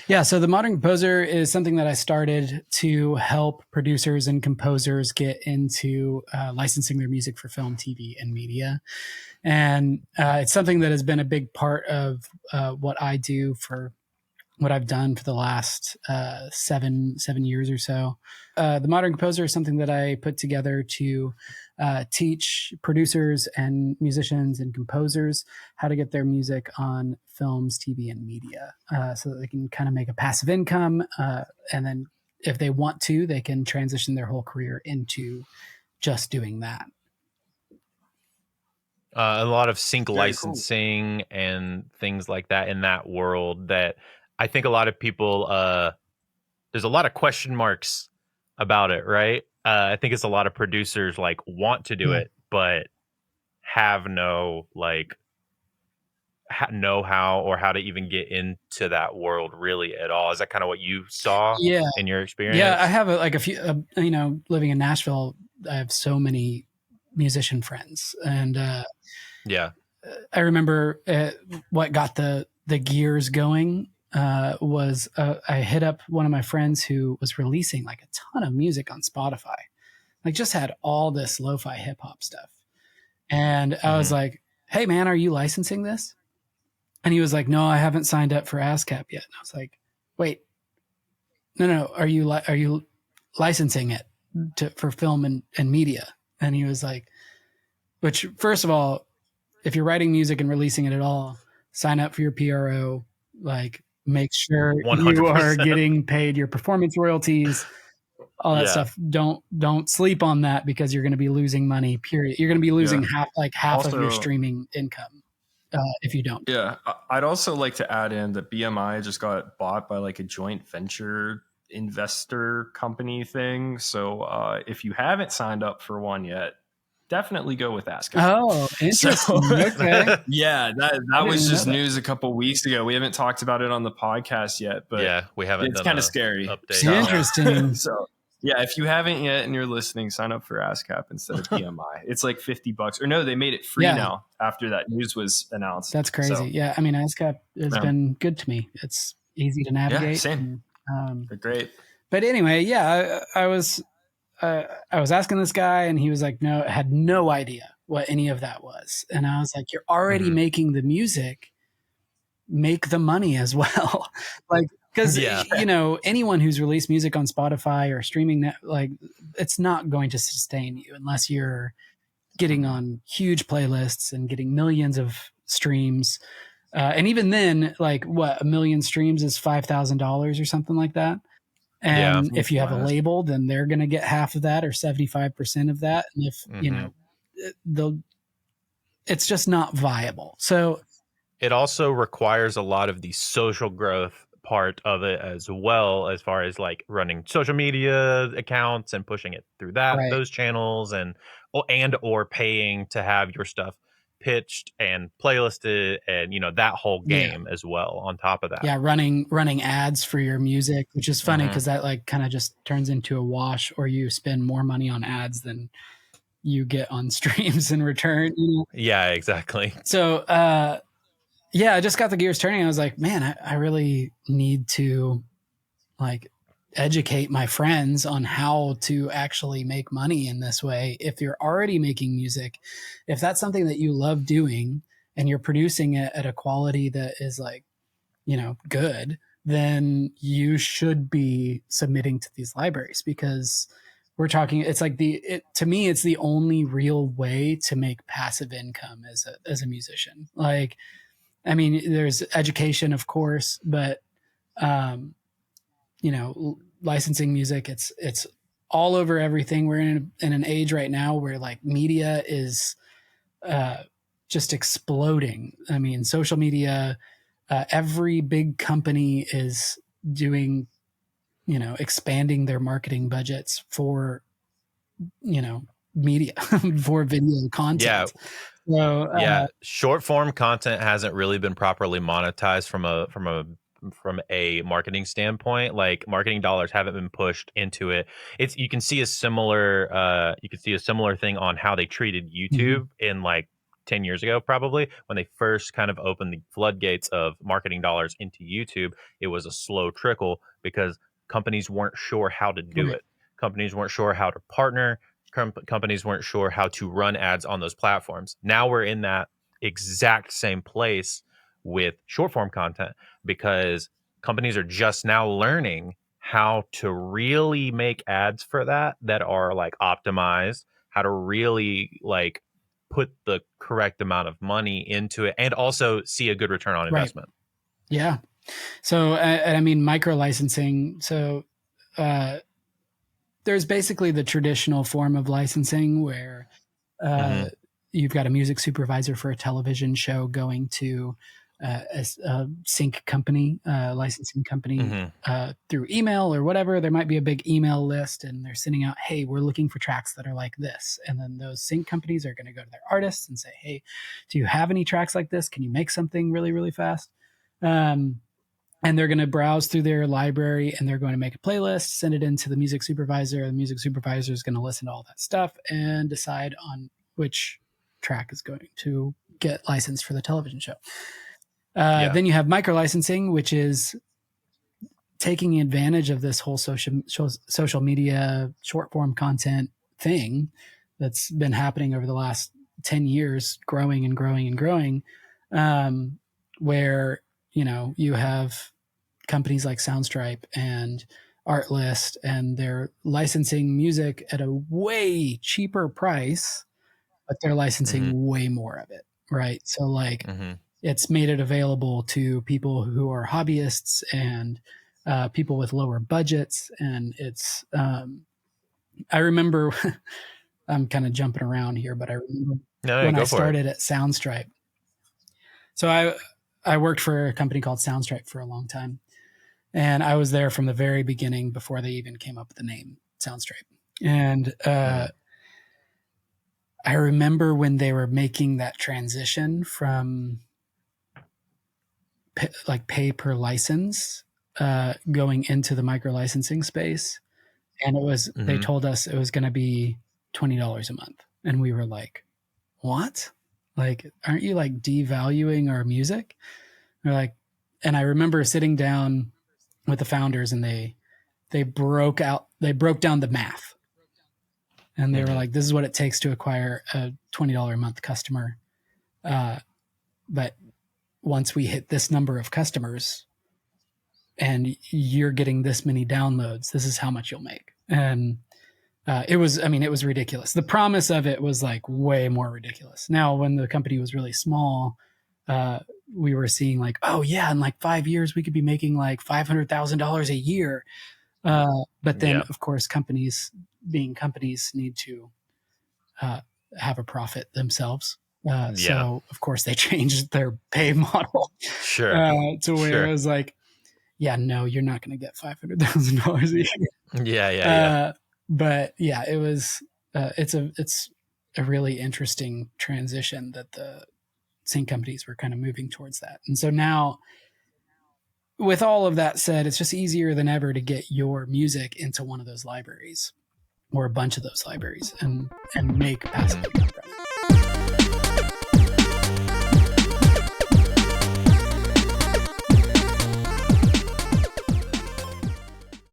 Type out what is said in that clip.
Yeah, so the Modern Composer is something that I started to help producers and composers get into licensing their music for film, TV, and media. And it's something that has been a big part of what I do for what I've done for the last 7 years or so. The Modern Composer is something that I put together to teach producers and musicians and composers how to get their music on films, TV, and media, so that they can kind of make a passive income. And then if they want to, they can transition their whole career into just doing that. A lot of sync Very licensing and things like that in that world that I think a lot of people, there's a lot of question marks about it, right? I think it's a lot of producers like want to do Yeah. it, but have no like know-how or how to even get into that world really at all. Is that kind of what you saw Yeah. in your experience? Yeah, I have a few, living in Nashville, I have so many musician friends. And Yeah. I remember what got the gears going was I hit up one of my friends who was releasing like a ton of music on Spotify, like just had all this lo-fi hip hop stuff. And I was like, hey man, are you licensing this? And he was like, no, I haven't signed up for ASCAP yet. And I was like, wait, no, are you licensing it for film and media? And he was like, which first of all, if you're writing music and releasing it at all, sign up for your PRO, like make sure 100%. you are getting paid your performance royalties, all that stuff. Don't sleep on that because you're going to be losing money, period. You're going to be losing half Also, of your streaming income if you don't. Yeah. I'd also like to add in that BMI just got bought by like a joint venture investor company thing. So if you haven't signed up for one yet, definitely go with ASCAP. Oh, interesting. Okay. Yeah, that was just news a couple weeks ago. We haven't talked about it on the podcast yet, but yeah, we haven't. It's kind of scary. Update. Interesting. So yeah, if you haven't yet and you're listening, sign up for ASCAP instead of BMI. It's like $50, or no, they made it free now after that news was announced. That's crazy. So, yeah, I mean, ASCAP has been good to me. It's easy to navigate. Yeah, same. They're great. But anyway, I was asking this guy, and he was like, no, had no idea what any of that was. And I was like, you're already making the music, make the money as well. Like, because, anyone who's released music on Spotify or streaming, like, it's not going to sustain you unless you're getting on huge playlists and getting millions of streams. And even then, like, what, 1 million streams is $5,000 or something like that. And if you have a label, then they're going to get half of that or 75% of that. And if, it's just not viable. So it also requires a lot of the social growth part of it as well, as far as like running social media accounts and pushing it through those channels and or paying to have your stuff pitched and playlisted and that whole game as well on top of that. Yeah, running ads for your music, which is funny because that like kind of just turns into a wash, or you spend more money on ads than you get on streams in return. Yeah, exactly. So I just got the gears turning. I was like, man, I really need to like educate my friends on how to actually make money in this way. If you're already making music, if that's something that you love doing and you're producing it at a quality that is like, good, then you should be submitting to these libraries, because we're talking, it's like to me, it's the only real way to make passive income as a musician. Like, I mean, there's education, of course, but, licensing music, it's all over everything. We're in an age right now where like media is just exploding. I mean, social media, every big company is doing, expanding their marketing budgets for, media, for video content. So, short form content hasn't really been properly monetized from a marketing standpoint. Like, marketing dollars haven't been pushed into it. You can see a similar thing on how they treated YouTube in like 10 years ago, probably, when they first kind of opened the floodgates of marketing dollars into YouTube. It was a slow trickle because companies weren't sure how to do Right. it. Companies weren't sure how to partner. Companies weren't sure how to run ads on those platforms. Now we're in that exact same place with short form content because companies are just now learning how to really make ads for that are like optimized, how to really like put the correct amount of money into it and also see a good return on investment. Right. Yeah. So, I mean, micro licensing. So, there's basically the traditional form of licensing where you've got a music supervisor for a television show going to a sync company, licensing company through email or whatever. There might be a big email list and they're sending out, hey, we're looking for tracks that are like this. And then those sync companies are going to go to their artists and say, hey, do you have any tracks like this? Can you make something really, really fast? And they're going to browse through their library and they're going to make a playlist, send it into the music supervisor. The music supervisor is going to listen to all that stuff and decide on which track is going to get licensed for the television show. Then you have micro licensing, which is taking advantage of this whole social media short form content thing that's been happening over the last 10 years, growing and growing and growing, where, you know, you have companies like Soundstripe and Artlist, and they're licensing music at a way cheaper price, but they're licensing way more of it, right? So like it's made it available to people who are hobbyists and people with lower budgets. And it's, I remember, I'm kind of jumping around here, but I remember when I started at Soundstripe. So I worked for a company called Soundstripe for a long time. And I was there from the very beginning before they even came up with the name Soundstripe. And I remember when they were making that transition from pay per license going into the micro licensing space. And it was, they told us it was going to be $20 a month. And we were like, what? Like, aren't you like devaluing our music? They're like, and I remember sitting down with the founders and they broke down the math. And they were like, this is what it takes to acquire a $20 a month customer. But once we hit this number of customers and you're getting this many downloads, this is how much you'll make. And it was ridiculous. The promise of it was like way more ridiculous. Now, when the company was really small, we were seeing like, oh yeah, in like 5 years, we could be making like $500,000 a year. But then of course, companies being companies need to have a profit themselves. So of course they changed their pay model to where it was like, yeah, no, you're not going to get $500,000 a year. But yeah, it was, it's a really interesting transition that the sync companies were kind of moving towards that. And so now, with all of that said, it's just easier than ever to get your music into one of those libraries or a bunch of those libraries and make passive income from it.